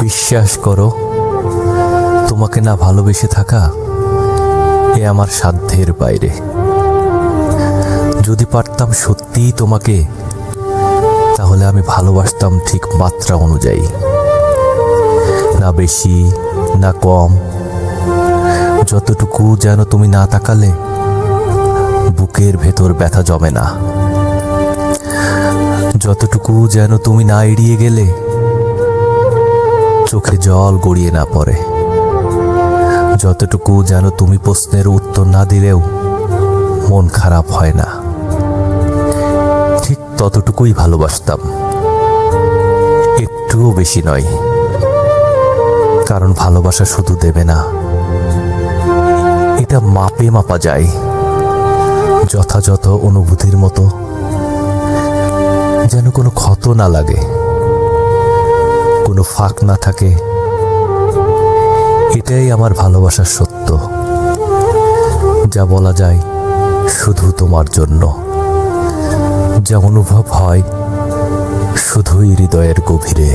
বিশ্বাস করো, তোমাকে না ভালোবেসে থাকা এ আমার সাধ্যের বাইরে। যদি পারতাম সত্যিই তোমাকে, তাহলে আমি ভালোবাসতাম ঠিক মাত্রা অনুযায়ী, না বেশি না কম। যতটুকু যেন তুমি না তাকালে বুকের ভেতর ব্যথা জমে না, যতটুকু যেন তুমি না এড়িয়ে গেলে চোখে জল গড়িয়ে না পড়ে, যতটুকু যেন তুমি প্রশ্নের উত্তর না দিলেও মন খারাপ হয় না। ঠিক ততটুকুই ভালোবাসতাম, একটুও বেশি নয়। কারণ ভালোবাসা শুধু দেবে না, এটা মাপে মাপা যায়, যথাযথ অনুভূতির মতো, যেন কোনো ক্ষত না লাগে, কোনো ফাঁক না থাকে। এটাই আমার ভালোবাসার সত্য, যা বলা যায় শুধু তোমার জন্য, যা অনুভব হয় শুধুই হৃদয়ের গভীরে।